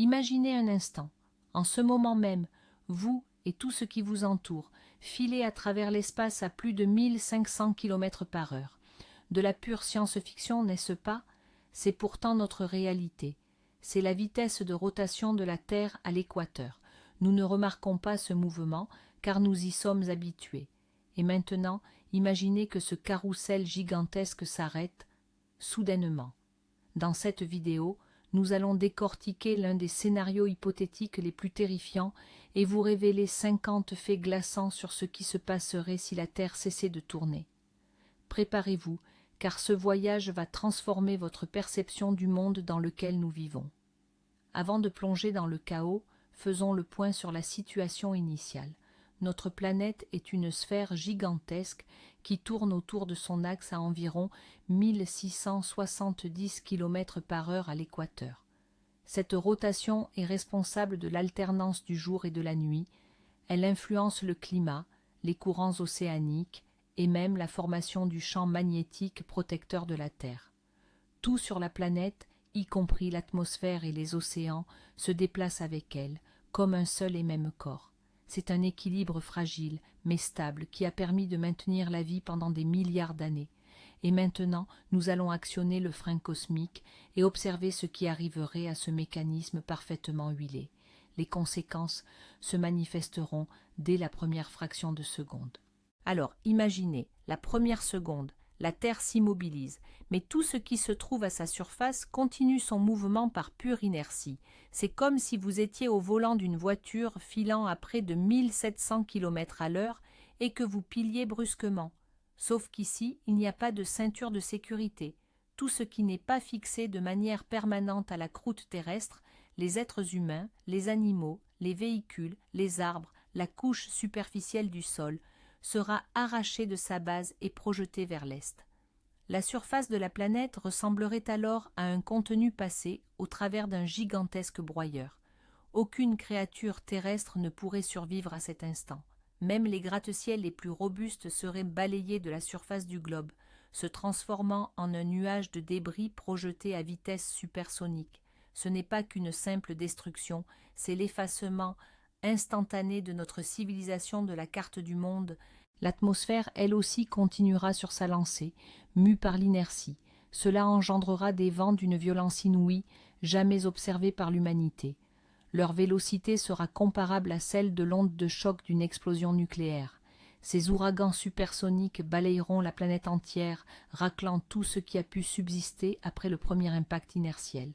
Imaginez un instant, en ce moment même, vous et tout ce qui vous entoure, filez à travers l'espace à plus de 1500 km par heure. De la pure science-fiction, n'est-ce pas? C'est pourtant notre réalité. C'est la vitesse de rotation de la Terre à l'équateur. Nous ne remarquons pas ce mouvement, car nous y sommes habitués. Et maintenant, imaginez que ce carrousel gigantesque s'arrête soudainement. Dans cette vidéo, nous allons décortiquer l'un des scénarios hypothétiques les plus terrifiants et vous révéler 50 faits glaçants sur ce qui se passerait si la Terre cessait de tourner. Préparez-vous, car ce voyage va transformer votre perception du monde dans lequel nous vivons. Avant de plonger dans le chaos, faisons le point sur la situation initiale. Notre planète est une sphère gigantesque qui tourne autour de son axe à environ 1670 km par heure à l'équateur. Cette rotation est responsable de l'alternance du jour et de la nuit. Elle influence le climat, les courants océaniques et même la formation du champ magnétique protecteur de la Terre. Tout sur la planète, y compris l'atmosphère et les océans, se déplace avec elle, comme un seul et même corps. C'est un équilibre fragile, mais stable, qui a permis de maintenir la vie pendant des milliards d'années. Et maintenant, nous allons actionner le frein cosmique et observer ce qui arriverait à ce mécanisme parfaitement huilé. Les conséquences se manifesteront dès la première fraction de seconde. Alors, imaginez, la première seconde, la Terre s'immobilise, mais tout ce qui se trouve à sa surface continue son mouvement par pure inertie. C'est comme si vous étiez au volant d'une voiture filant à près de 1700 km à l'heure et que vous piliez brusquement. Sauf qu'ici, il n'y a pas de ceinture de sécurité. Tout ce qui n'est pas fixé de manière permanente à la croûte terrestre, les êtres humains, les animaux, les véhicules, les arbres, la couche superficielle du sol, sera arraché de sa base et projeté vers l'est. La surface de la planète ressemblerait alors à un contenu passé au travers d'un gigantesque broyeur. Aucune créature terrestre ne pourrait survivre à cet instant. Même les gratte-ciels les plus robustes seraient balayés de la surface du globe, se transformant en un nuage de débris projetés à vitesse supersonique. Ce n'est pas qu'une simple destruction, c'est l'effacement instantané de notre civilisation de la carte du monde. L'atmosphère, elle aussi, continuera sur sa lancée, mue par l'inertie. Cela engendrera des vents d'une violence inouïe, jamais observée par l'humanité. Leur vélocité sera comparable à celle de l'onde de choc d'une explosion nucléaire. Ces ouragans supersoniques balayeront la planète entière, raclant tout ce qui a pu subsister après le premier impact inertiel.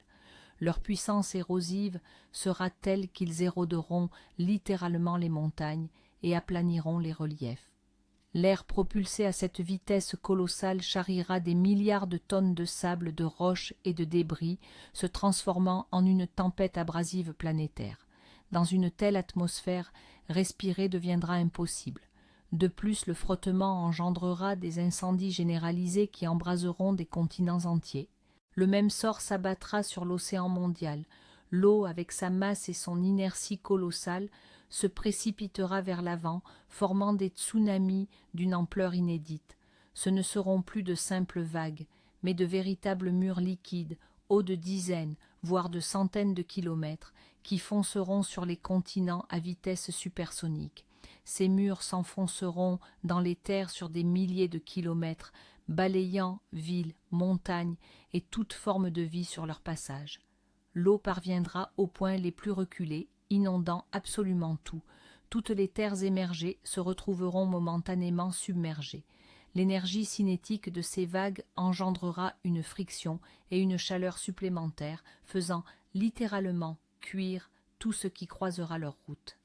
Leur puissance érosive sera telle qu'ils éroderont littéralement les montagnes et aplaniront les reliefs. L'air propulsé à cette vitesse colossale charriera des milliards de tonnes de sable, de roches et de débris, se transformant en une tempête abrasive planétaire. Dans une telle atmosphère, respirer deviendra impossible. De plus, le frottement engendrera des incendies généralisés qui embraseront des continents entiers. Le même sort s'abattra sur l'océan mondial. L'eau, avec sa masse et son inertie colossale, se précipitera vers l'avant, formant des tsunamis d'une ampleur inédite. Ce ne seront plus de simples vagues, mais de véritables murs liquides, hauts de dizaines, voire de centaines de kilomètres, qui fonceront sur les continents à vitesse supersonique. Ces murs s'enfonceront dans les terres sur des milliers de kilomètres, balayant villes, montagnes et toute forme de vie sur leur passage. L'eau parviendra aux points les plus reculés, inondant absolument tout. Toutes les terres émergées se retrouveront momentanément submergées. L'énergie cinétique de ces vagues engendrera une friction et une chaleur supplémentaires, faisant littéralement cuire tout ce qui croisera leur route.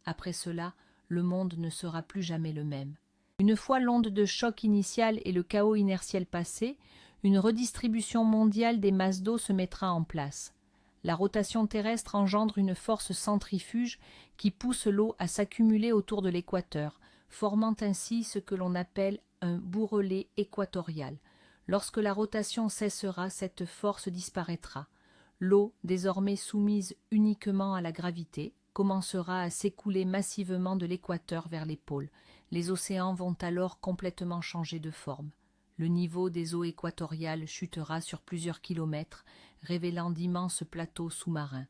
Après cela, le monde ne sera plus jamais le même. Une fois l'onde de choc initiale et le chaos inertiel passés, une redistribution mondiale des masses d'eau se mettra en place. La rotation terrestre engendre une force centrifuge qui pousse l'eau à s'accumuler autour de l'équateur, formant ainsi ce que l'on appelle un bourrelet équatorial. Lorsque la rotation cessera, cette force disparaîtra. L'eau, désormais soumise uniquement à la gravité, commencera à s'écouler massivement de l'équateur vers les pôles. Les océans vont alors complètement changer de forme. Le niveau des eaux équatoriales chutera sur plusieurs kilomètres, révélant d'immenses plateaux sous-marins.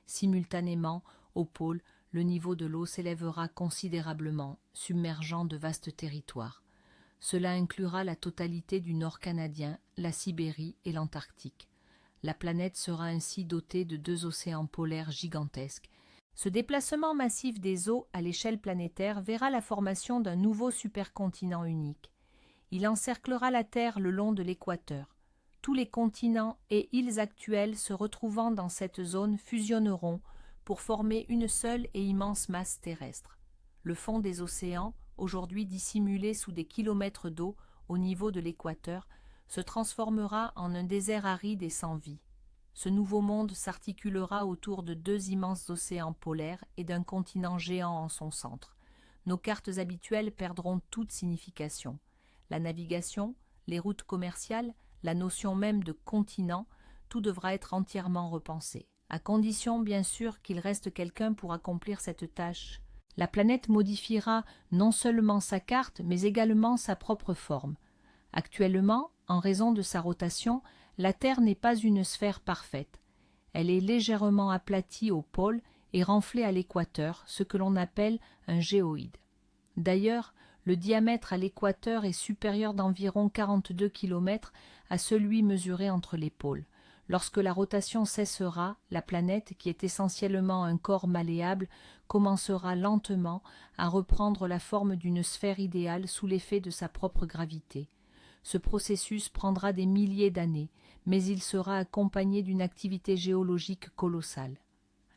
Simultanément, au pôle, le niveau de l'eau s'élèvera considérablement, submergeant de vastes territoires. Cela inclura la totalité du nord canadien, la Sibérie et l'Antarctique. La planète sera ainsi dotée de 2 océans polaires gigantesques. Ce déplacement massif des eaux à l'échelle planétaire verra la formation d'un nouveau supercontinent unique. Il encerclera la Terre le long de l'équateur. Tous les continents et îles actuelles se retrouvant dans cette zone fusionneront pour former une seule et immense masse terrestre. Le fond des océans, aujourd'hui dissimulé sous des kilomètres d'eau au niveau de l'équateur, se transformera en un désert aride et sans vie. Ce nouveau monde s'articulera autour de 2 immenses océans polaires et d'un continent géant en son centre. Nos cartes habituelles perdront toute signification. La navigation, les routes commerciales, la notion même de continent, tout devra être entièrement repensé, à condition bien sûr qu'il reste quelqu'un pour accomplir cette tâche. La planète modifiera non seulement sa carte, mais également sa propre forme. Actuellement, en raison de sa rotation, la Terre n'est pas une sphère parfaite. Elle est légèrement aplatie au pôle et renflée à l'équateur, ce que l'on appelle un géoïde. D'ailleurs, le diamètre à l'équateur est supérieur d'environ 42 km à celui mesuré entre les pôles. Lorsque la rotation cessera, la planète, qui est essentiellement un corps malléable, commencera lentement à reprendre la forme d'une sphère idéale sous l'effet de sa propre gravité. Ce processus prendra des milliers d'années, mais il sera accompagné d'une activité géologique colossale.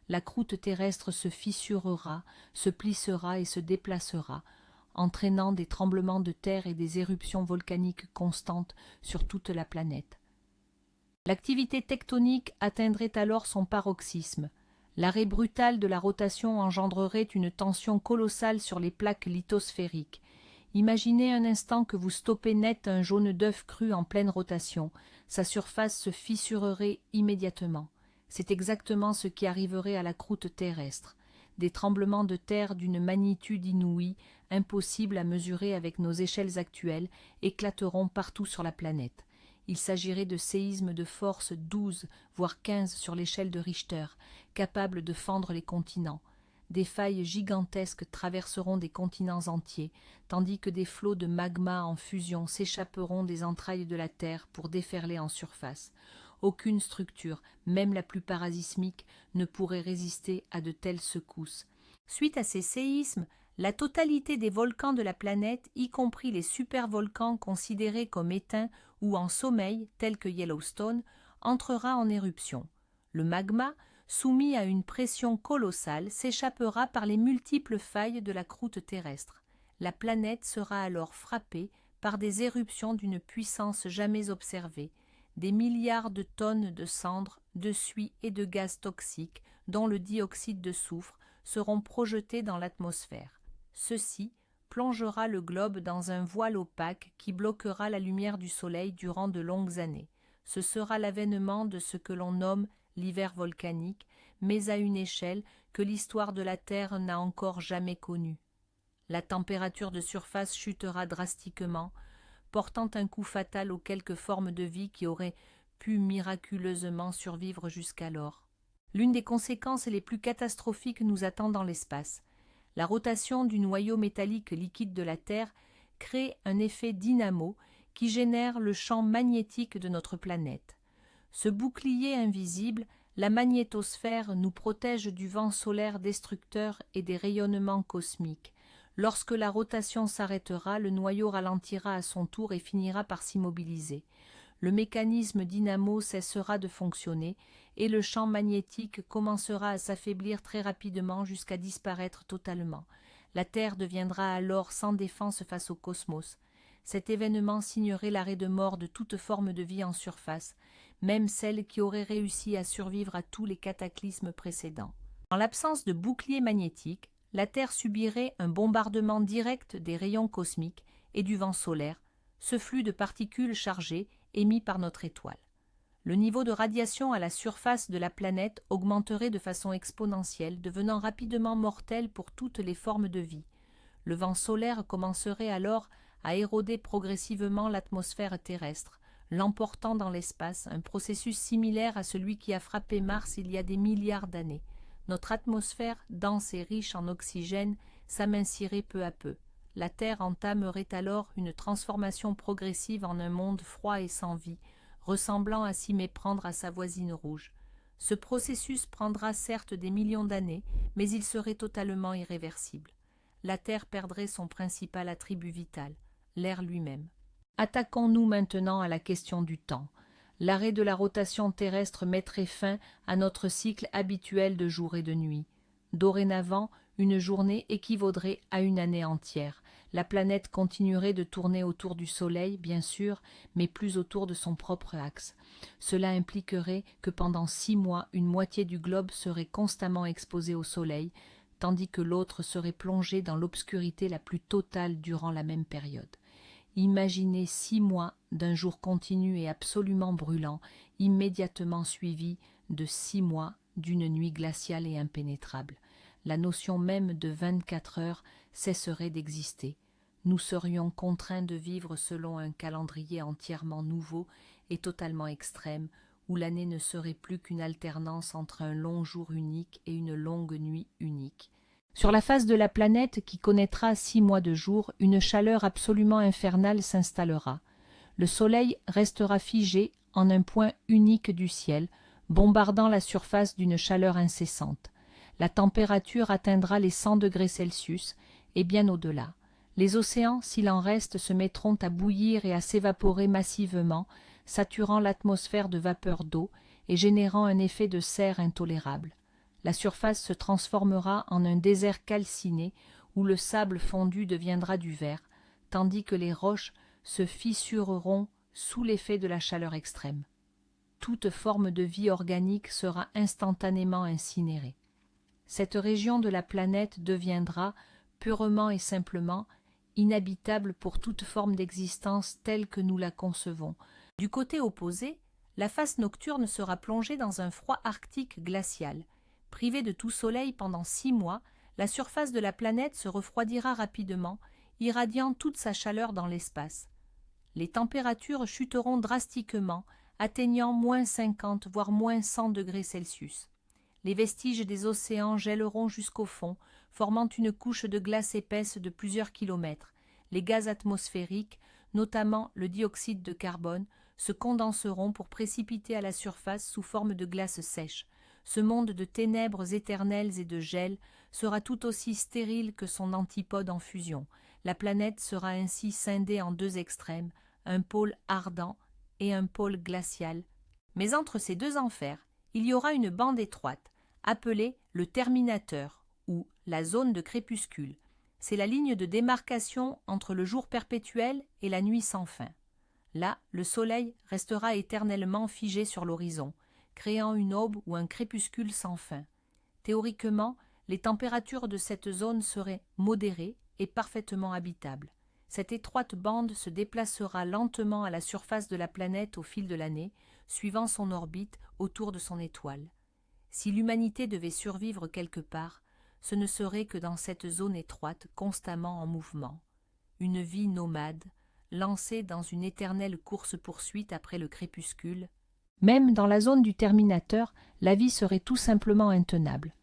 La croûte terrestre se fissurera, se plissera et se déplacera, entraînant des tremblements de terre et des éruptions volcaniques constantes sur toute la planète. L'activité tectonique atteindrait alors son paroxysme. L'arrêt brutal de la rotation engendrerait une tension colossale sur les plaques lithosphériques. Imaginez un instant que vous stoppez net un jaune d'œuf cru en pleine rotation. Sa surface se fissurerait immédiatement. C'est exactement ce qui arriverait à la croûte terrestre. Des tremblements de terre d'une magnitude inouïe, impossibles à mesurer avec nos échelles actuelles, éclateront partout sur la planète. Il s'agirait de séismes de force 12, voire 15 sur l'échelle de Richter, capables de fendre les continents. Des failles gigantesques traverseront des continents entiers, tandis que des flots de magma en fusion s'échapperont des entrailles de la Terre pour déferler en surface. Aucune structure, même la plus parasismique, ne pourrait résister à de telles secousses. Suite à ces séismes, la totalité des volcans de la planète, y compris les supervolcans considérés comme éteints ou en sommeil, tels que Yellowstone, entrera en éruption. Le magma, soumis à une pression colossale, s'échappera par les multiples failles de la croûte terrestre. La planète sera alors frappée par des éruptions d'une puissance jamais observée. Des milliards de tonnes de cendres, de suie et de gaz toxiques, dont le dioxyde de soufre, seront projetés dans l'atmosphère. Ceci plongera le globe dans un voile opaque qui bloquera la lumière du soleil durant de longues années. Ce sera l'avènement de ce que l'on nomme l'hiver volcanique, mais à une échelle que l'histoire de la Terre n'a encore jamais connue. La température de surface chutera drastiquement, portant un coup fatal aux quelques formes de vie qui auraient pu miraculeusement survivre jusqu'alors. L'une des conséquences les plus catastrophiques nous attend dans l'espace. La rotation du noyau métallique liquide de la Terre crée un effet dynamo qui génère le champ magnétique de notre planète. Ce bouclier invisible, la magnétosphère, nous protège du vent solaire destructeur et des rayonnements cosmiques. Lorsque la rotation s'arrêtera, le noyau ralentira à son tour et finira par s'immobiliser. Le mécanisme dynamo cessera de fonctionner et le champ magnétique commencera à s'affaiblir très rapidement jusqu'à disparaître totalement. La Terre deviendra alors sans défense face au cosmos. Cet événement signerait l'arrêt de mort de toute forme de vie en surface, même celle qui aurait réussi à survivre à tous les cataclysmes précédents. En l'absence de bouclier magnétique, la Terre subirait un bombardement direct des rayons cosmiques et du vent solaire, ce flux de particules chargées émis par notre étoile. Le niveau de radiation à la surface de la planète augmenterait de façon exponentielle, devenant rapidement mortel pour toutes les formes de vie. Le vent solaire commencerait alors à éroder progressivement l'atmosphère terrestre, l'emportant dans l'espace, un processus similaire à celui qui a frappé Mars il y a des milliards d'années. Notre atmosphère, dense et riche en oxygène, s'amincirait peu à peu. La Terre entamerait alors une transformation progressive en un monde froid et sans vie, ressemblant à s'y méprendre à sa voisine rouge. Ce processus prendra certes des millions d'années, mais il serait totalement irréversible. La Terre perdrait son principal attribut vital, l'air lui-même. Attaquons-nous maintenant à la question du temps. L'arrêt de la rotation terrestre mettrait fin à notre cycle habituel de jour et de nuit. Dorénavant, une journée équivaudrait à une année entière. La planète continuerait de tourner autour du Soleil, bien sûr, mais plus autour de son propre axe. Cela impliquerait que pendant 6 mois, une moitié du globe serait constamment exposée au Soleil, tandis que l'autre serait plongée dans l'obscurité la plus totale durant la même période. Imaginez 6 mois d'un jour continu et absolument brûlant, immédiatement suivi de 6 mois d'une nuit glaciale et impénétrable. La notion même de 24 heures cesserait d'exister. Nous serions contraints de vivre selon un calendrier entièrement nouveau et totalement extrême, où l'année ne serait plus qu'une alternance entre un long jour unique et une longue nuit unique. Sur la face de la planète, qui connaîtra 6 mois de jour, une chaleur absolument infernale s'installera. Le Soleil restera figé en un point unique du ciel, bombardant la surface d'une chaleur incessante. La température atteindra les 100 degrés Celsius, et bien au-delà. Les océans, s'il en reste, se mettront à bouillir et à s'évaporer massivement, saturant l'atmosphère de vapeur d'eau et générant un effet de serre intolérable. La surface se transformera en un désert calciné où le sable fondu deviendra du verre, tandis que les roches se fissureront sous l'effet de la chaleur extrême. Toute forme de vie organique sera instantanément incinérée. Cette région de la planète deviendra, purement et simplement, inhabitable pour toute forme d'existence telle que nous la concevons. Du côté opposé, la face nocturne sera plongée dans un froid arctique glacial. Privée de tout soleil pendant 6 mois, la surface de la planète se refroidira rapidement, irradiant toute sa chaleur dans l'espace. Les températures chuteront drastiquement, atteignant -50 voire -100 degrés Celsius. Les vestiges des océans gèleront jusqu'au fond, formant une couche de glace épaisse de plusieurs kilomètres. Les gaz atmosphériques, notamment le dioxyde de carbone, se condenseront pour précipiter à la surface sous forme de glace sèche. Ce monde de ténèbres éternelles et de gel sera tout aussi stérile que son antipode en fusion. La planète sera ainsi scindée en 2 extrêmes, un pôle ardent et un pôle glacial. Mais entre ces 2 enfers, il y aura une bande étroite, appelée le terminateur ou la zone de crépuscule. C'est la ligne de démarcation entre le jour perpétuel et la nuit sans fin. Là, le soleil restera éternellement figé sur l'horizon, créant une aube ou un crépuscule sans fin. Théoriquement, les températures de cette zone seraient modérées et parfaitement habitables. Cette étroite bande se déplacera lentement à la surface de la planète au fil de l'année, suivant son orbite autour de son étoile. Si l'humanité devait survivre quelque part, ce ne serait que dans cette zone étroite constamment en mouvement. Une vie nomade, lancée dans une éternelle course-poursuite après le crépuscule. Même dans la zone du terminateur, la vie serait tout simplement intenable.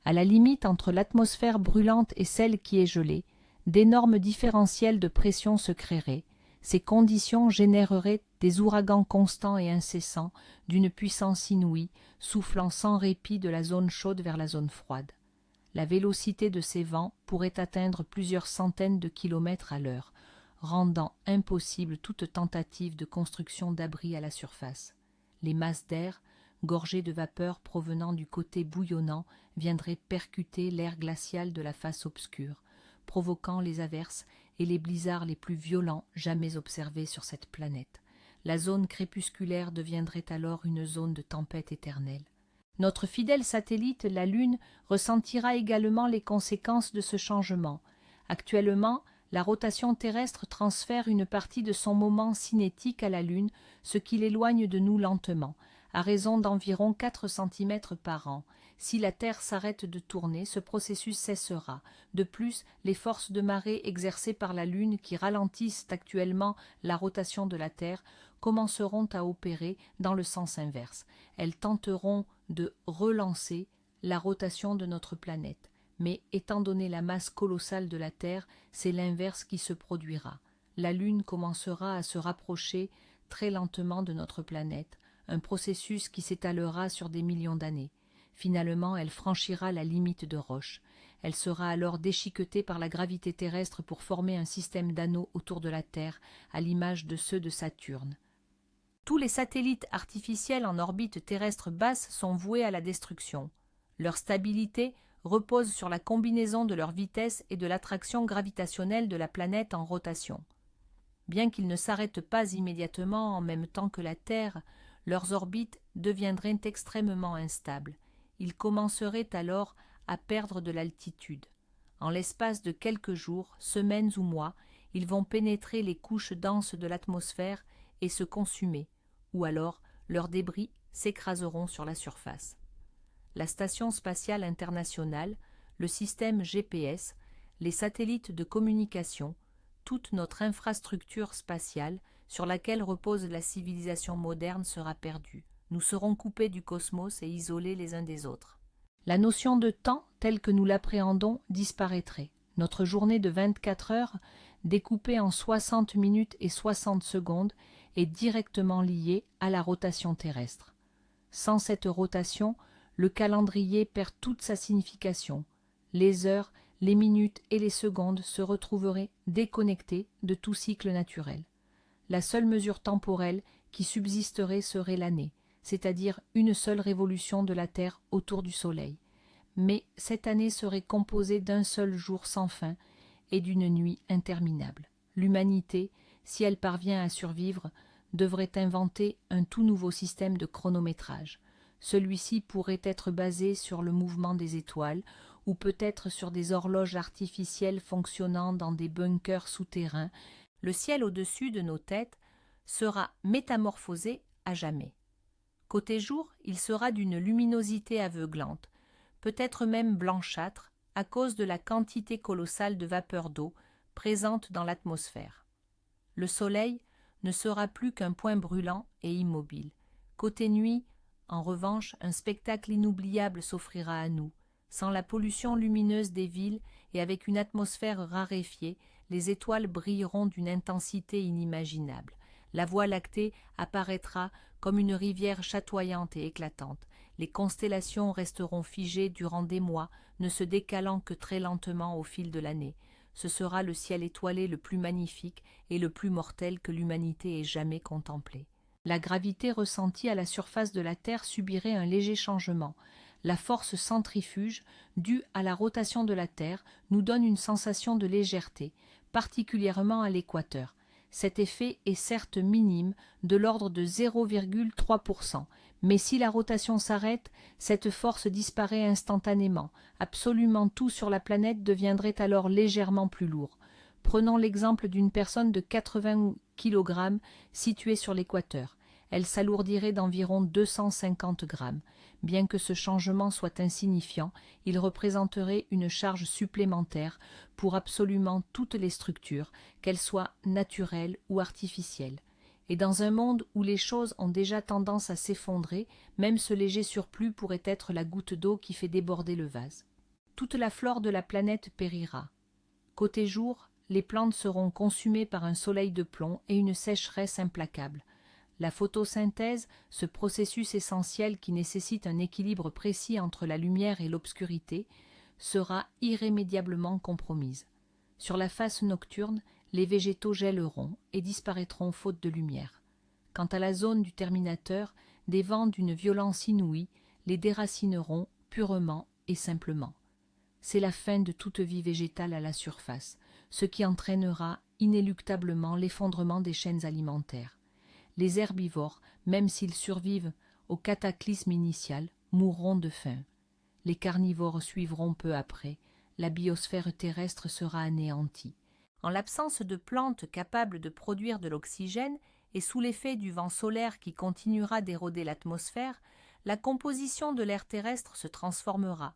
À la limite entre l'atmosphère brûlante et celle qui est gelée, d'énormes différentiels de pression se créeraient. Ces conditions généreraient des ouragans constants et incessants, d'une puissance inouïe, soufflant sans répit de la zone chaude vers la zone froide. La vélocité de ces vents pourrait atteindre plusieurs centaines de kilomètres à l'heure, rendant impossible toute tentative de construction d'abris à la surface. Les masses d'air, gorgées de vapeur provenant du côté bouillonnant, viendraient percuter l'air glacial de la face obscure, provoquant les averses et les blizzards les plus violents jamais observés sur cette planète. La zone crépusculaire deviendrait alors une zone de tempête éternelle. Notre fidèle satellite, la Lune, ressentira également les conséquences de ce changement. Actuellement, la rotation terrestre transfère une partie de son moment cinétique à la Lune, ce qui l'éloigne de nous lentement, à raison d'environ 4 cm par an. Si la Terre s'arrête de tourner, ce processus cessera. De plus, les forces de marée exercées par la Lune, qui ralentissent actuellement la rotation de la Terre, commenceront à opérer dans le sens inverse. Elles tenteront de relancer la rotation de notre planète. Mais étant donné la masse colossale de la Terre, c'est l'inverse qui se produira. La Lune commencera à se rapprocher très lentement de notre planète, un processus qui s'étalera sur des millions d'années. Finalement, elle franchira la limite de Roche. Elle sera alors déchiquetée par la gravité terrestre pour former un système d'anneaux autour de la Terre, à l'image de ceux de Saturne. Tous les satellites artificiels en orbite terrestre basse sont voués à la destruction. Leur stabilité repose sur la combinaison de leur vitesse et de l'attraction gravitationnelle de la planète en rotation. Bien qu'ils ne s'arrêtent pas immédiatement en même temps que la Terre, leurs orbites deviendraient extrêmement instables. Ils commenceraient alors à perdre de l'altitude. En l'espace de quelques jours, semaines ou mois, ils vont pénétrer les couches denses de l'atmosphère et se consumer, ou alors leurs débris s'écraseront sur la surface. La Station spatiale internationale, le système GPS, les satellites de communication, toute notre infrastructure spatiale sur laquelle repose la civilisation moderne sera perdue. Nous serons coupés du cosmos et isolés les uns des autres. La notion de temps, telle que nous l'appréhendons, disparaîtrait. Notre journée de 24 heures, découpée en 60 minutes et 60 secondes, est directement liée à la rotation terrestre. Sans cette rotation, le calendrier perd toute sa signification. Les heures, les minutes et les secondes se retrouveraient déconnectées de tout cycle naturel. La seule mesure temporelle qui subsisterait serait l'année, c'est-à-dire une seule révolution de la Terre autour du Soleil. Mais cette année serait composée d'un seul jour sans fin et d'une nuit interminable. L'humanité, si elle parvient à survivre, devrait inventer un tout nouveau système de chronométrage. Celui-ci pourrait être basé sur le mouvement des étoiles ou peut-être sur des horloges artificielles fonctionnant dans des bunkers souterrains. Le ciel au-dessus de nos têtes sera métamorphosé à jamais. Côté jour, il sera d'une luminosité aveuglante, peut-être même blanchâtre, à cause de la quantité colossale de vapeur d'eau présente dans l'atmosphère. Le soleil ne sera plus qu'un point brûlant et immobile. Côté nuit, en revanche, un spectacle inoubliable s'offrira à nous. Sans la pollution lumineuse des villes et avec une atmosphère raréfiée, les étoiles brilleront d'une intensité inimaginable. La Voie lactée apparaîtra comme une rivière chatoyante et éclatante. Les constellations resteront figées durant des mois, ne se décalant que très lentement au fil de l'année. Ce sera le ciel étoilé le plus magnifique et le plus mortel que l'humanité ait jamais contemplé. La gravité ressentie à la surface de la Terre subirait un léger changement. La force centrifuge, due à la rotation de la Terre, nous donne une sensation de légèreté, particulièrement à l'équateur. Cet effet est certes minime, de l'ordre de 0,3%, mais si la rotation s'arrête, cette force disparaît instantanément. Absolument tout sur la planète deviendrait alors légèrement plus lourd. Prenons l'exemple d'une personne de 80 kg située sur l'équateur. Elle s'alourdirait d'environ 250 grammes. Bien que ce changement soit insignifiant, il représenterait une charge supplémentaire pour absolument toutes les structures, qu'elles soient naturelles ou artificielles. Et dans un monde où les choses ont déjà tendance à s'effondrer, même ce léger surplus pourrait être la goutte d'eau qui fait déborder le vase. Toute la flore de la planète périra. Côté jour, les plantes seront consumées par un soleil de plomb et une sécheresse implacable. La photosynthèse, ce processus essentiel qui nécessite un équilibre précis entre la lumière et l'obscurité, sera irrémédiablement compromise. Sur la face nocturne, les végétaux gèleront et disparaîtront faute de lumière. Quant à la zone du terminateur, des vents d'une violence inouïe les déracineront purement et simplement. C'est la fin de toute vie végétale à la surface, ce qui entraînera inéluctablement l'effondrement des chaînes alimentaires. Les herbivores, même s'ils survivent au cataclysme initial, mourront de faim. Les carnivores suivront peu après, la biosphère terrestre sera anéantie. En l'absence de plantes capables de produire de l'oxygène et sous l'effet du vent solaire qui continuera d'éroder l'atmosphère, la composition de l'air terrestre se transformera.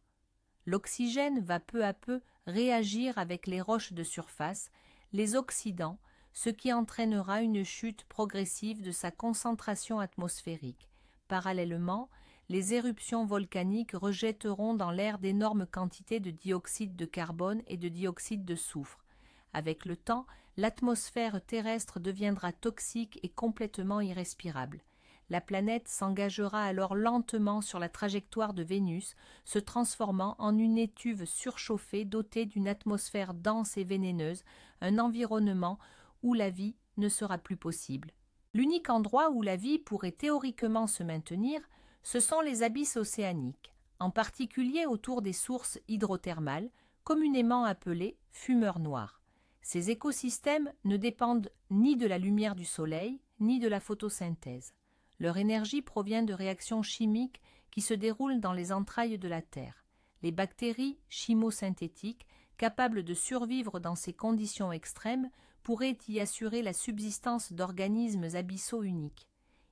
L'oxygène va peu à peu réagir avec les roches de surface, les oxydant, ce qui entraînera une chute progressive de sa concentration atmosphérique. Parallèlement, les éruptions volcaniques rejetteront dans l'air d'énormes quantités de dioxyde de carbone et de dioxyde de soufre. Avec le temps, l'atmosphère terrestre deviendra toxique et complètement irrespirable. La planète s'engagera alors lentement sur la trajectoire de Vénus, se transformant en une étuve surchauffée dotée d'une atmosphère dense et vénéneuse, un environnement où la vie ne sera plus possible. L'unique endroit où la vie pourrait théoriquement se maintenir, ce sont les abysses océaniques, en particulier autour des sources hydrothermales, communément appelées fumeurs noirs. Ces écosystèmes ne dépendent ni de la lumière du soleil, ni de la photosynthèse. Leur énergie provient de réactions chimiques qui se déroulent dans les entrailles de la Terre. Les bactéries chymosynthétiques, capables de survivre dans ces conditions extrêmes, pourraient y assurer la subsistance d'organismes abyssaux uniques.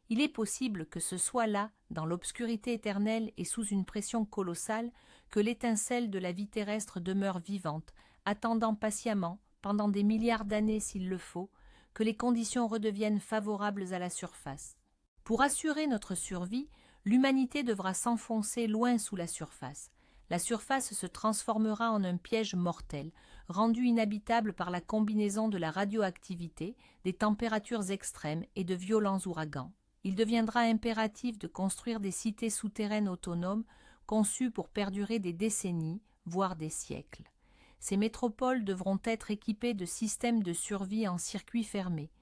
Il est possible que ce soit là, dans l'obscurité éternelle et sous une pression colossale, que l'étincelle de la vie terrestre demeure vivante, attendant patiemment, pendant des milliards d'années s'il le faut, que les conditions redeviennent favorables à la surface. Pour assurer notre survie, l'humanité devra s'enfoncer loin sous la surface. La surface se transformera en un piège mortel, rendu inhabitable par la combinaison de la radioactivité, des températures extrêmes et de violents ouragans. Il deviendra impératif de construire des cités souterraines autonomes conçues pour perdurer des décennies, voire des siècles. Ces métropoles devront être équipées de systèmes de survie en circuit fermé.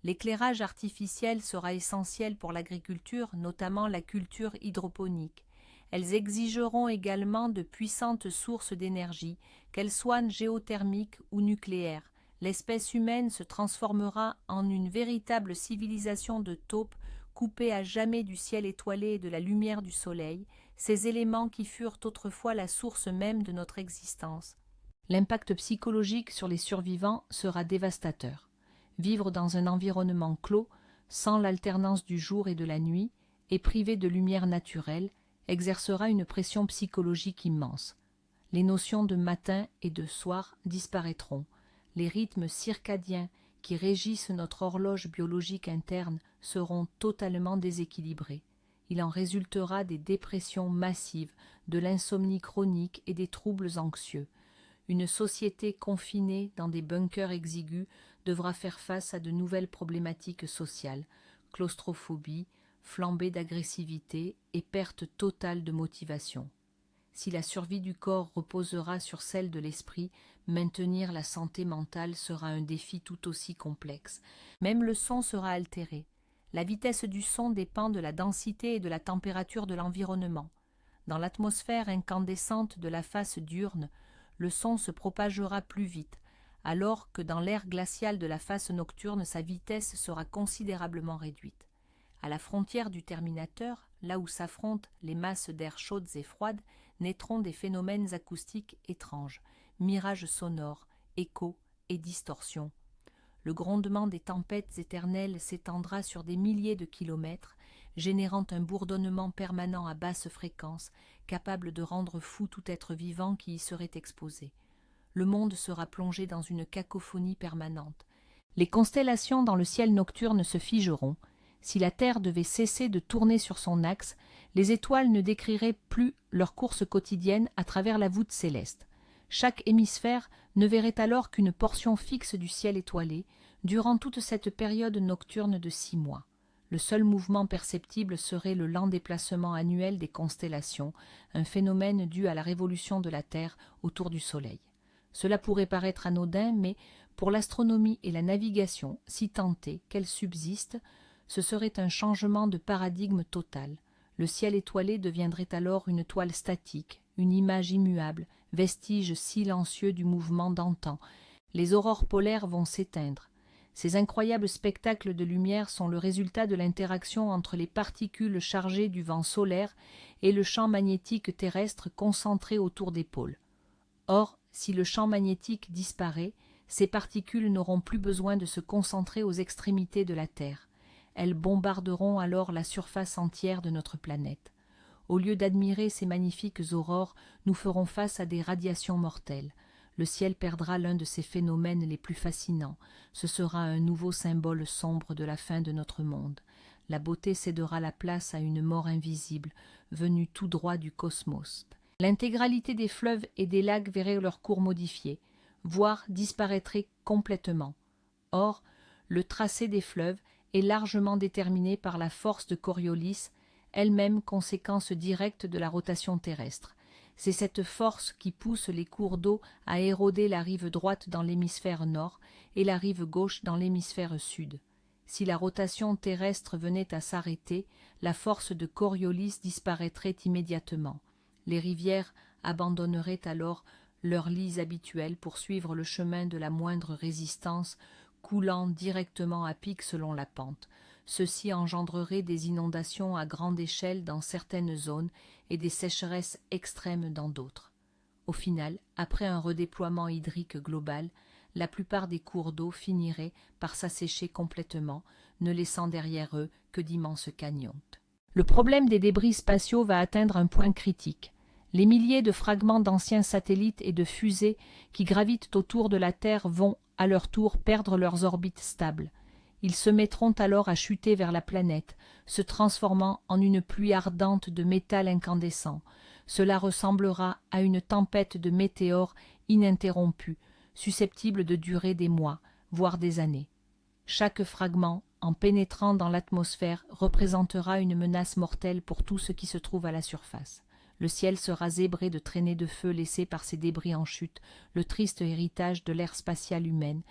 L'éclairage artificiel sera essentiel pour l'agriculture, notamment la culture hydroponique. Elles exigeront également de puissantes sources d'énergie, qu'elles soient géothermiques ou nucléaires. L'espèce humaine se transformera en une véritable civilisation de taupes coupée à jamais du ciel étoilé et de la lumière du soleil, ces éléments qui furent autrefois la source même de notre existence. L'impact psychologique sur les survivants sera dévastateur. Vivre dans un environnement clos, sans l'alternance du jour et de la nuit, et privé de lumière naturelle, exercera une pression psychologique immense. Les notions de matin et de soir disparaîtront. Les rythmes circadiens qui régissent notre horloge biologique interne seront totalement déséquilibrés. Il en résultera des dépressions massives, de l'insomnie chronique et des troubles anxieux. Une société confinée dans des bunkers exigus devra faire face à de nouvelles problématiques sociales, claustrophobie, flambée d'agressivité et perte totale de motivation. Si la survie du corps reposera sur celle de l'esprit, maintenir la santé mentale sera un défi tout aussi complexe. Même le son sera altéré. La vitesse du son dépend de la densité et de la température de l'environnement. Dans l'atmosphère incandescente de la face diurne, le son se propagera plus vite, alors que dans l'air glacial de la face nocturne, sa vitesse sera considérablement réduite. À la frontière du terminateur, là où s'affrontent les masses d'air chaudes et froides, naîtront des phénomènes acoustiques étranges, mirages sonores, échos et distorsions. Le grondement des tempêtes éternelles s'étendra sur des milliers de kilomètres, générant un bourdonnement permanent à basse fréquence, capable de rendre fou tout être vivant qui y serait exposé. Le monde sera plongé dans une cacophonie permanente. Les constellations dans le ciel nocturne se figeront. Si la Terre devait cesser de tourner sur son axe, les étoiles ne décriraient plus leur course quotidienne à travers la voûte céleste. Chaque hémisphère ne verrait alors qu'une portion fixe du ciel étoilé durant toute cette période nocturne de 6 mois. Le seul mouvement perceptible serait le lent déplacement annuel des constellations, un phénomène dû à la révolution de la Terre autour du Soleil. Cela pourrait paraître anodin, mais pour l'astronomie et la navigation, si tant est qu'elles subsistent, ce serait un changement de paradigme total. Le ciel étoilé deviendrait alors une toile statique, une image immuable, vestige silencieux du mouvement d'antan. Les aurores polaires vont s'éteindre. Ces incroyables spectacles de lumière sont le résultat de l'interaction entre les particules chargées du vent solaire et le champ magnétique terrestre concentré autour des pôles. Or, si le champ magnétique disparaît, ces particules n'auront plus besoin de se concentrer aux extrémités de la Terre. Elles bombarderont alors la surface entière de notre planète. Au lieu d'admirer ces magnifiques aurores, nous ferons face à des radiations mortelles. Le ciel perdra l'un de ses phénomènes les plus fascinants. Ce sera un nouveau symbole sombre de la fin de notre monde. La beauté cédera la place à une mort invisible, venue tout droit du cosmos. L'intégralité des fleuves et des lacs verrait leur cours modifié, voire disparaîtrait complètement. Or, le tracé des fleuves est largement déterminé par la force de Coriolis, elle-même conséquence directe de la rotation terrestre. C'est cette force qui pousse les cours d'eau à éroder la rive droite dans l'hémisphère nord et la rive gauche dans l'hémisphère sud. Si la rotation terrestre venait à s'arrêter, la force de Coriolis disparaîtrait immédiatement. Les rivières abandonneraient alors leurs lits habituels pour suivre le chemin de la moindre résistance, coulant directement à pic selon la pente. Ceci engendrerait des inondations à grande échelle dans certaines zones et des sécheresses extrêmes dans d'autres. Au final, après un redéploiement hydrique global, la plupart des cours d'eau finiraient par s'assécher complètement, ne laissant derrière eux que d'immenses canyons. Le problème des débris spatiaux va atteindre un point critique. Les milliers de fragments d'anciens satellites et de fusées qui gravitent autour de la Terre vont, à leur tour, perdre leurs orbites stables. Ils se mettront alors à chuter vers la planète, se transformant en une pluie ardente de métal incandescent. Cela ressemblera à une tempête de météores ininterrompue, susceptible de durer des mois, voire des années. Chaque fragment, en pénétrant dans l'atmosphère, représentera une menace mortelle pour tout ce qui se trouve à la surface. Le ciel sera zébré de traînées de feu laissées par ces débris en chute, le triste héritage de l'ère spatiale humaine.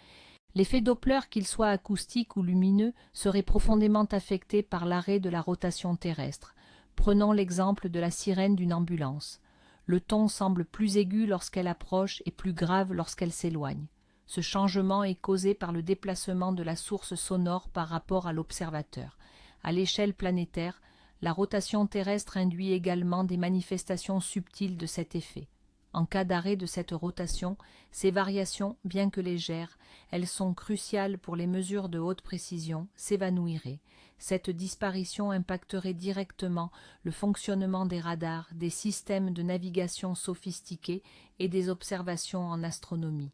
L'effet Doppler, qu'il soit acoustique ou lumineux, serait profondément affecté par l'arrêt de la rotation terrestre. Prenons l'exemple de la sirène d'une ambulance. Le ton semble plus aigu lorsqu'elle approche et plus grave lorsqu'elle s'éloigne. Ce changement est causé par le déplacement de la source sonore par rapport à l'observateur. À l'échelle planétaire, la rotation terrestre induit également des manifestations subtiles de cet effet. En cas d'arrêt de cette rotation, ces variations, bien que légères, elles sont cruciales pour les mesures de haute précision, s'évanouiraient. Cette disparition impacterait directement le fonctionnement des radars, des systèmes de navigation sophistiqués et des observations en astronomie.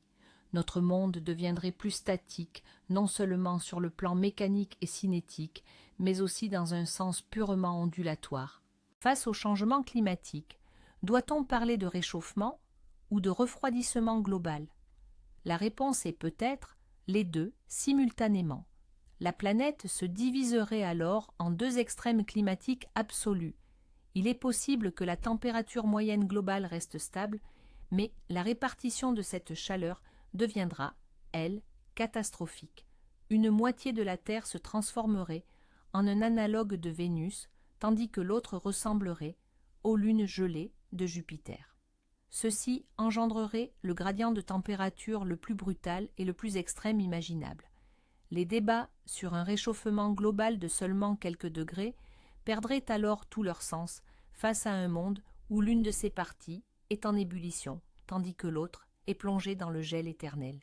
Notre monde deviendrait plus statique, non seulement sur le plan mécanique et cinétique, mais aussi dans un sens purement ondulatoire. Face au changement climatique, doit-on parler de réchauffement ou de refroidissement global? La réponse est peut-être les deux simultanément. La planète se diviserait alors en deux extrêmes climatiques absolus. Il est possible que la température moyenne globale reste stable, mais la répartition de cette chaleur deviendra, elle, catastrophique. Une moitié de la Terre se transformerait en un analogue de Vénus, tandis que l'autre ressemblerait aux lunes gelées de Jupiter. Ceci engendrerait le gradient de température le plus brutal et le plus extrême imaginable. Les débats sur un réchauffement global de seulement quelques degrés perdraient alors tout leur sens face à un monde où l'une de ses parties est en ébullition, tandis que l'autre est plongée dans le gel éternel.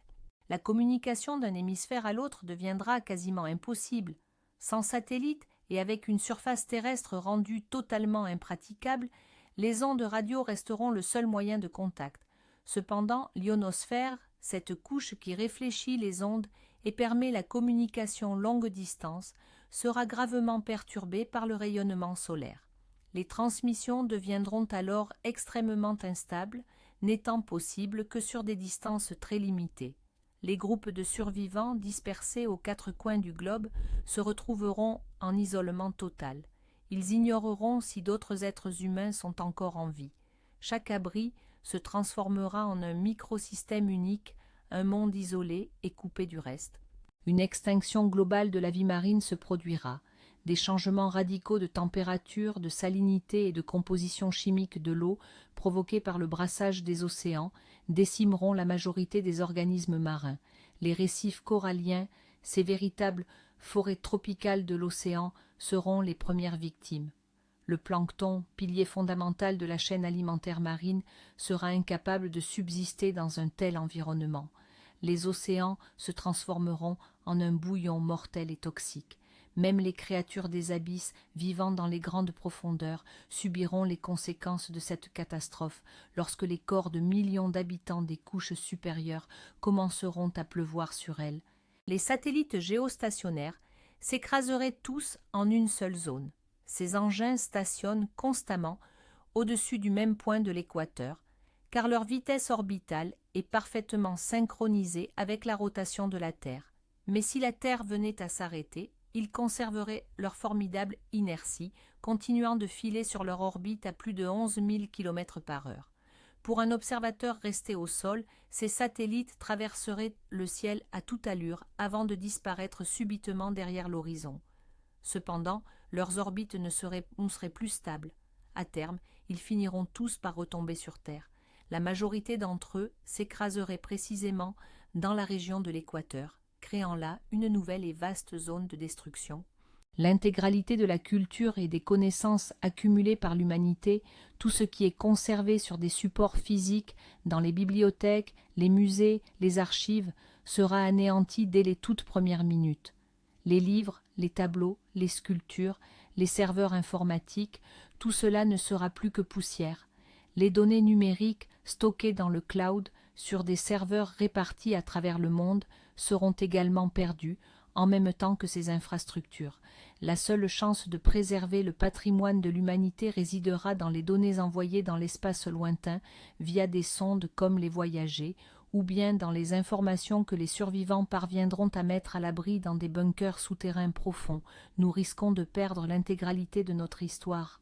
La communication d'un hémisphère à l'autre deviendra quasiment impossible. Sans satellite et avec une surface terrestre rendue totalement impraticable, les ondes radio resteront le seul moyen de contact. Cependant, l'ionosphère, cette couche qui réfléchit les ondes et permet la communication longue distance, sera gravement perturbée par le rayonnement solaire. Les transmissions deviendront alors extrêmement instables, n'étant possibles que sur des distances très limitées. Les groupes de survivants dispersés aux quatre coins du globe se retrouveront en isolement total. Ils ignoreront si d'autres êtres humains sont encore en vie. Chaque abri se transformera en un microsystème unique, un monde isolé et coupé du reste. Une extinction globale de la vie marine se produira. Des changements radicaux de température, de salinité et de composition chimique de l'eau provoqués par le brassage des océans décimeront la majorité des organismes marins. Les récifs coralliens, ces véritables forêts tropicales de l'océan, seront les premières victimes. Le plancton, pilier fondamental de la chaîne alimentaire marine, sera incapable de subsister dans un tel environnement. Les océans se transformeront en un bouillon mortel et toxique. Même les créatures des abysses vivant dans les grandes profondeurs subiront les conséquences de cette catastrophe lorsque les corps de millions d'habitants des couches supérieures commenceront à pleuvoir sur elles. Les satellites géostationnaires, s'écraseraient tous en une seule zone. Ces engins stationnent constamment au-dessus du même point de l'équateur, car leur vitesse orbitale est parfaitement synchronisée avec la rotation de la Terre. Mais si la Terre venait à s'arrêter, ils conserveraient leur formidable inertie, continuant de filer sur leur orbite à plus de 11 000 km/h. Pour un observateur resté au sol, ces satellites traverseraient le ciel à toute allure avant de disparaître subitement derrière l'horizon. Cependant, leurs orbites ne seraient plus stables. À terme, ils finiront tous par retomber sur Terre. La majorité d'entre eux s'écraseraient précisément dans la région de l'équateur, créant là une nouvelle et vaste zone de destruction. L'intégralité de la culture et des connaissances accumulées par l'humanité, tout ce qui est conservé sur des supports physiques dans les bibliothèques, les musées, les archives, sera anéanti dès les toutes premières minutes. Les livres, les tableaux, les sculptures, les serveurs informatiques, tout cela ne sera plus que poussière. Les données numériques stockées dans le cloud sur des serveurs répartis à travers le monde seront également perdues en même temps que ces infrastructures. La seule chance de préserver le patrimoine de l'humanité résidera dans les données envoyées dans l'espace lointain via des sondes comme les Voyager, ou bien dans les informations que les survivants parviendront à mettre à l'abri dans des bunkers souterrains profonds. Nous risquons de perdre l'intégralité de notre histoire.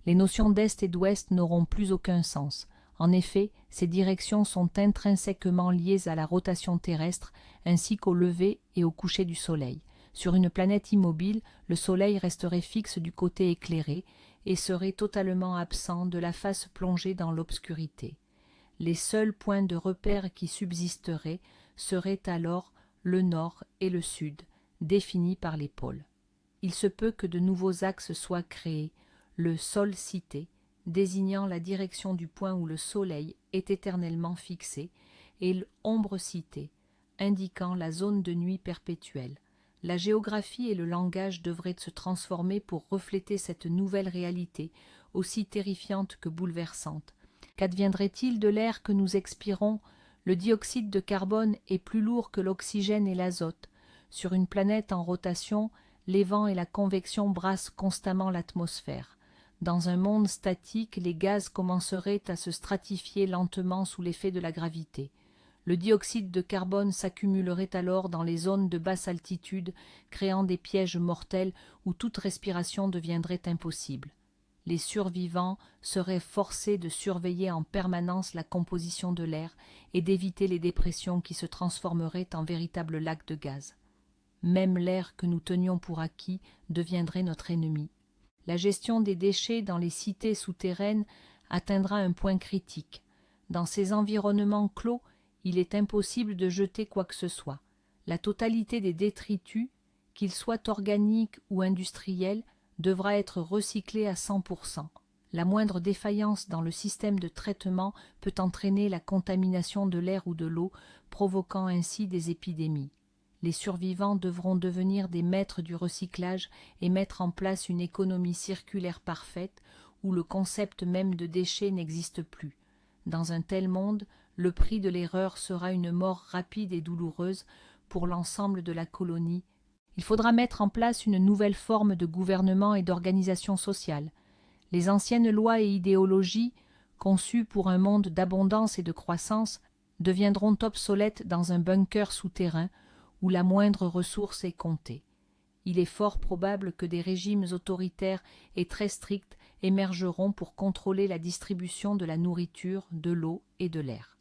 Les notions d'Est et d'Ouest n'auront plus aucun sens. En effet, ces directions sont intrinsèquement liées à la rotation terrestre ainsi qu'au lever et au coucher du Soleil. Sur une planète immobile, le Soleil resterait fixe du côté éclairé et serait totalement absent de la face plongée dans l'obscurité. Les seuls points de repère qui subsisteraient seraient alors le nord et le sud, définis par les pôles. Il se peut que de nouveaux axes soient créés, le Sol-Cité, désignant la direction du point où le Soleil est éternellement fixé, et l'Ombre-Cité, indiquant la zone de nuit perpétuelle. La géographie et le langage devraient se transformer pour refléter cette nouvelle réalité, aussi terrifiante que bouleversante. Qu'adviendrait-il de l'air que nous expirons? Le dioxyde de carbone est plus lourd que l'oxygène et l'azote. Sur une planète en rotation, les vents et la convection brassent constamment l'atmosphère. Dans un monde statique, les gaz commenceraient à se stratifier lentement sous l'effet de la gravité. Le dioxyde de carbone s'accumulerait alors dans les zones de basse altitude, créant des pièges mortels où toute respiration deviendrait impossible. Les survivants seraient forcés de surveiller en permanence la composition de l'air et d'éviter les dépressions qui se transformeraient en véritables lacs de gaz. Même l'air que nous tenions pour acquis deviendrait notre ennemi. La gestion des déchets dans les cités souterraines atteindra un point critique. Dans ces environnements clos, il est impossible de jeter quoi que ce soit. La totalité des détritus, qu'ils soient organiques ou industriels, devra être recyclée à 100%. La moindre défaillance dans le système de traitement peut entraîner la contamination de l'air ou de l'eau, provoquant ainsi des épidémies. Les survivants devront devenir des maîtres du recyclage et mettre en place une économie circulaire parfaite où le concept même de déchet n'existe plus. Dans un tel monde, le prix de l'erreur sera une mort rapide et douloureuse pour l'ensemble de la colonie. Il faudra mettre en place une nouvelle forme de gouvernement et d'organisation sociale. Les anciennes lois et idéologies, conçues pour un monde d'abondance et de croissance, deviendront obsolètes dans un bunker souterrain où la moindre ressource est comptée. Il est fort probable que des régimes autoritaires et très stricts émergeront pour contrôler la distribution de la nourriture, de l'eau et de l'air.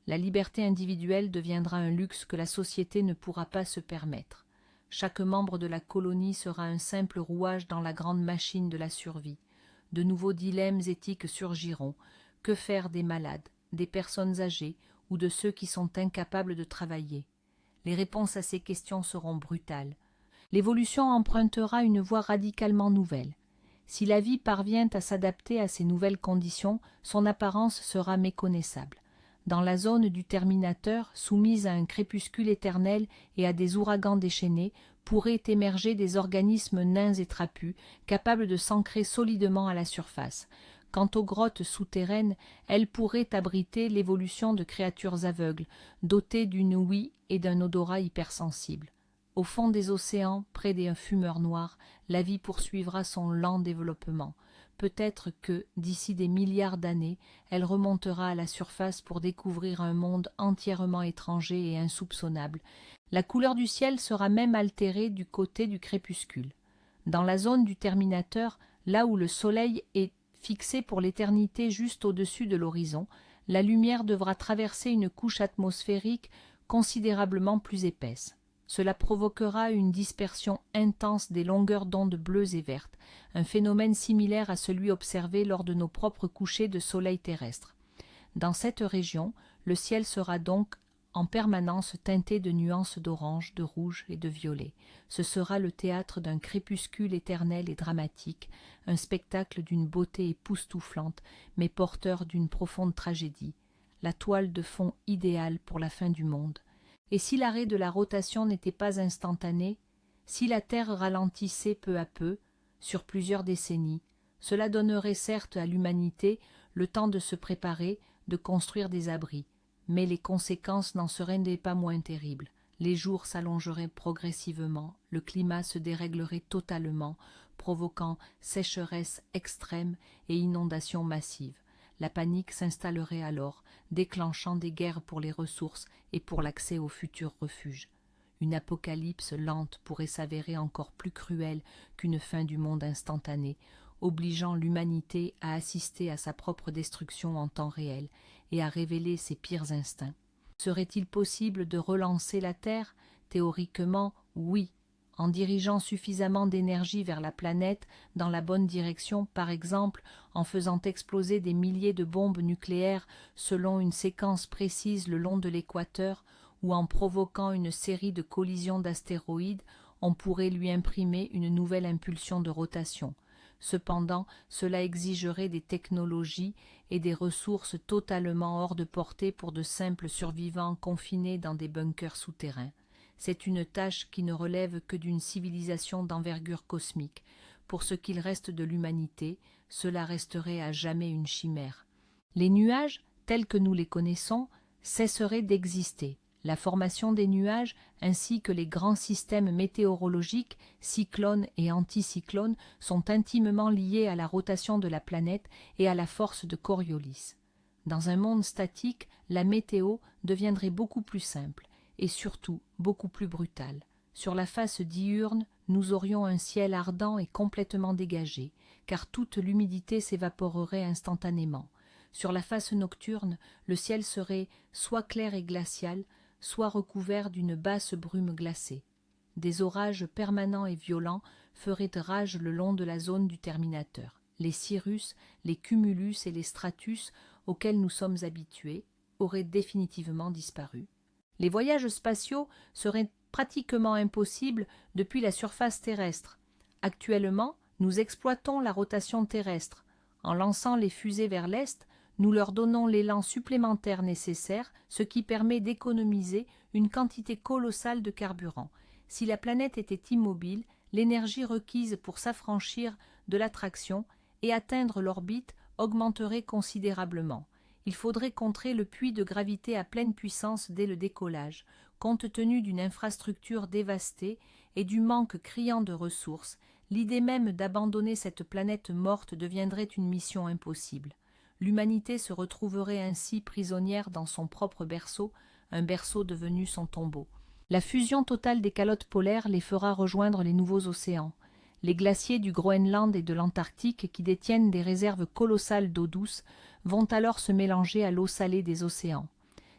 La liberté individuelle deviendra un luxe que la société ne pourra pas se permettre. Chaque membre de la colonie sera un simple rouage dans la grande machine de la survie. De nouveaux dilemmes éthiques surgiront. Que faire des malades, des personnes âgées ou de ceux qui sont incapables de travailler? Les réponses à ces questions seront brutales. L'évolution empruntera une voie radicalement nouvelle. Si la vie parvient à s'adapter à ces nouvelles conditions, son apparence sera méconnaissable. Dans la zone du Terminateur, soumise à un crépuscule éternel et à des ouragans déchaînés, pourraient émerger des organismes nains et trapus, capables de s'ancrer solidement à la surface. Quant aux grottes souterraines, elles pourraient abriter l'évolution de créatures aveugles, dotées d'une ouïe et d'un odorat hypersensible. Au fond des océans, près des fumeurs noirs, la vie poursuivra son lent développement. Peut-être que, d'ici des milliards d'années, elle remontera à la surface pour découvrir un monde entièrement étranger et insoupçonnable. La couleur du ciel sera même altérée du côté du crépuscule. Dans la zone du terminateur, là où le soleil est fixé pour l'éternité juste au-dessus de l'horizon, la lumière devra traverser une couche atmosphérique considérablement plus épaisse. Cela provoquera une dispersion intense des longueurs d'onde bleues et vertes, un phénomène similaire à celui observé lors de nos propres couchers de soleil terrestre. Dans cette région, le ciel sera donc en permanence teinté de nuances d'orange, de rouge et de violet. Ce sera le théâtre d'un crépuscule éternel et dramatique, un spectacle d'une beauté époustouflante, mais porteur d'une profonde tragédie, la toile de fond idéale pour la fin du monde. Et si l'arrêt de la rotation n'était pas instantané, si la Terre ralentissait peu à peu, sur plusieurs décennies, cela donnerait certes à l'humanité le temps de se préparer, de construire des abris, mais les conséquences n'en seraient pas moins terribles. Les jours s'allongeraient progressivement, le climat se déréglerait totalement, provoquant sécheresse extrême et inondations massives. La panique s'installerait alors, déclenchant des guerres pour les ressources et pour l'accès aux futurs refuges. Une apocalypse lente pourrait s'avérer encore plus cruelle qu'une fin du monde instantanée, obligeant l'humanité à assister à sa propre destruction en temps réel et à révéler ses pires instincts. Serait-il possible de relancer la Terre? Théoriquement, oui, en dirigeant suffisamment d'énergie vers la planète dans la bonne direction, par exemple en faisant exploser des milliers de bombes nucléaires selon une séquence précise le long de l'équateur, ou en provoquant une série de collisions d'astéroïdes, on pourrait lui imprimer une nouvelle impulsion de rotation. Cependant, cela exigerait des technologies et des ressources totalement hors de portée pour de simples survivants confinés dans des bunkers souterrains. C'est une tâche qui ne relève que d'une civilisation d'envergure cosmique. Pour ce qu'il reste de l'humanité, cela resterait à jamais une chimère. Les nuages, tels que nous les connaissons, cesseraient d'exister. La formation des nuages, ainsi que les grands systèmes météorologiques, cyclones et anticyclones, sont intimement liés à la rotation de la planète et à la force de Coriolis. Dans un monde statique, la météo deviendrait beaucoup plus simple et surtout beaucoup plus brutale. Sur la face diurne, nous aurions un ciel ardent et complètement dégagé, car toute l'humidité s'évaporerait instantanément. Sur la face nocturne, le ciel serait soit clair et glacial, soit recouvert d'une basse brume glacée. Des orages permanents et violents feraient rage le long de la zone du terminateur. Les cirrus, les cumulus et les stratus, auxquels nous sommes habitués, auraient définitivement disparu. Les voyages spatiaux seraient pratiquement impossibles depuis la surface terrestre. Actuellement, nous exploitons la rotation terrestre. En lançant les fusées vers l'est, nous leur donnons l'élan supplémentaire nécessaire, ce qui permet d'économiser une quantité colossale de carburant. Si la planète était immobile, l'énergie requise pour s'affranchir de l'attraction et atteindre l'orbite augmenterait considérablement. Il faudrait contrer le puits de gravité à pleine puissance dès le décollage, compte tenu d'une infrastructure dévastée et du manque criant de ressources. L'idée même d'abandonner cette planète morte deviendrait une mission impossible. L'humanité se retrouverait ainsi prisonnière dans son propre berceau, un berceau devenu son tombeau. La fusion totale des calottes polaires les fera rejoindre les nouveaux océans. Les glaciers du Groenland et de l'Antarctique, qui détiennent des réserves colossales d'eau douce, vont alors se mélanger à l'eau salée des océans.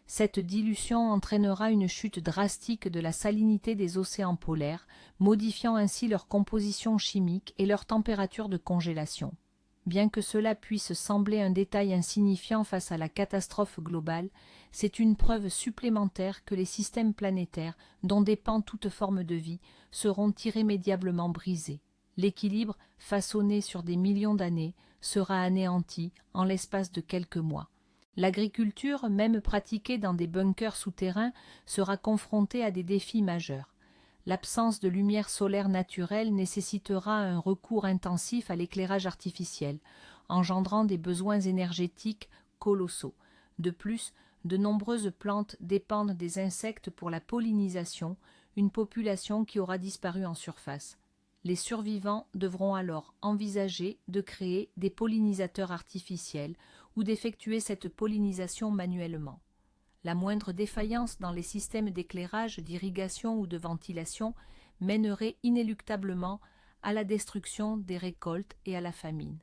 Cette dilution entraînera une chute drastique de la salinité des océans polaires, modifiant ainsi leur composition chimique et leur température de congélation. Bien que cela puisse sembler un détail insignifiant face à la catastrophe globale, c'est une preuve supplémentaire que les systèmes planétaires, dont dépend toute forme de vie, seront irrémédiablement brisés. L'équilibre, façonné sur des millions d'années, sera anéanti en l'espace de quelques mois. L'agriculture, même pratiquée dans des bunkers souterrains, sera confrontée à des défis majeurs. L'absence de lumière solaire naturelle nécessitera un recours intensif à l'éclairage artificiel, engendrant des besoins énergétiques colossaux. De plus, de nombreuses plantes dépendent des insectes pour la pollinisation, une population qui aura disparu en surface. Les survivants devront alors envisager de créer des pollinisateurs artificiels ou d'effectuer cette pollinisation manuellement. La moindre défaillance dans les systèmes d'éclairage, d'irrigation ou de ventilation mènerait inéluctablement à la destruction des récoltes et à la famine.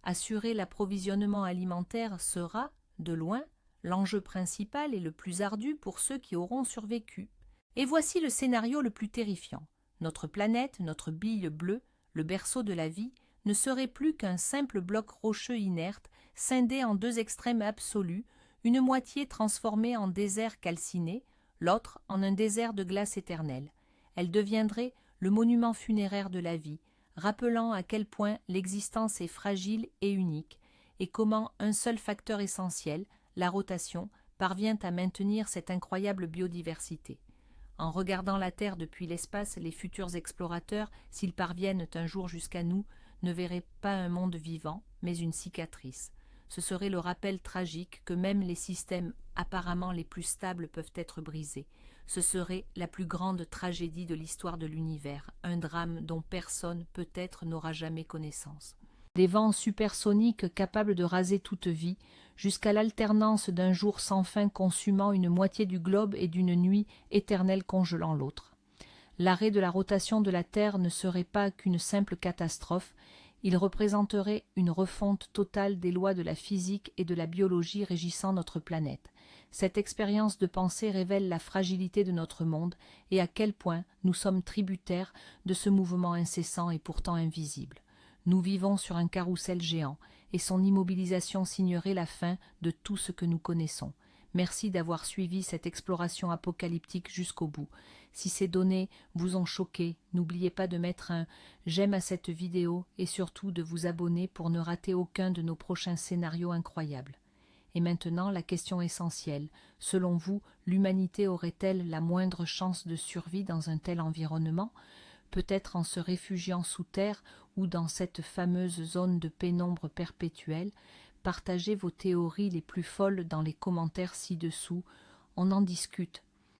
Assurer l'approvisionnement alimentaire sera, de loin, l'enjeu principal et le plus ardu pour ceux qui auront survécu. Et voici le scénario le plus terrifiant. Notre planète, notre bille bleue, le berceau de la vie, ne serait plus qu'un simple bloc rocheux inerte, scindé en deux extrêmes absolus, une moitié transformée en désert calciné, l'autre en un désert de glace éternelle. Elle deviendrait le monument funéraire de la vie, rappelant à quel point l'existence est fragile et unique, et comment un seul facteur essentiel, la rotation, parvient à maintenir cette incroyable biodiversité. En regardant la Terre depuis l'espace, les futurs explorateurs, s'ils parviennent un jour jusqu'à nous, ne verraient pas un monde vivant, mais une cicatrice. Ce serait le rappel tragique que même les systèmes apparemment les plus stables peuvent être brisés. Ce serait la plus grande tragédie de l'histoire de l'univers, un drame dont personne peut-être n'aura jamais connaissance. Des vents supersoniques capables de raser toute vie, jusqu'à l'alternance d'un jour sans fin consumant une moitié du globe et d'une nuit éternelle congelant l'autre. L'arrêt de la rotation de la Terre ne serait pas qu'une simple catastrophe, il représenterait une refonte totale des lois de la physique et de la biologie régissant notre planète. Cette expérience de pensée révèle la fragilité de notre monde et à quel point nous sommes tributaires de ce mouvement incessant et pourtant invisible. Nous vivons sur un carrousel géant, et son immobilisation signerait la fin de tout ce que nous connaissons. Merci d'avoir suivi cette exploration apocalyptique jusqu'au bout. Si ces données vous ont choqué, n'oubliez pas de mettre un j'aime à cette vidéo et surtout de vous abonner pour ne rater aucun de nos prochains scénarios incroyables. Et maintenant, la question essentielle. Selon vous, l'humanité aurait-elle la moindre chance de survie dans un tel environnement ? Peut-être en se réfugiant sous terre ou dans cette fameuse zone de pénombre perpétuelle. Partagez vos théories les plus folles dans les commentaires ci-dessous. On en discute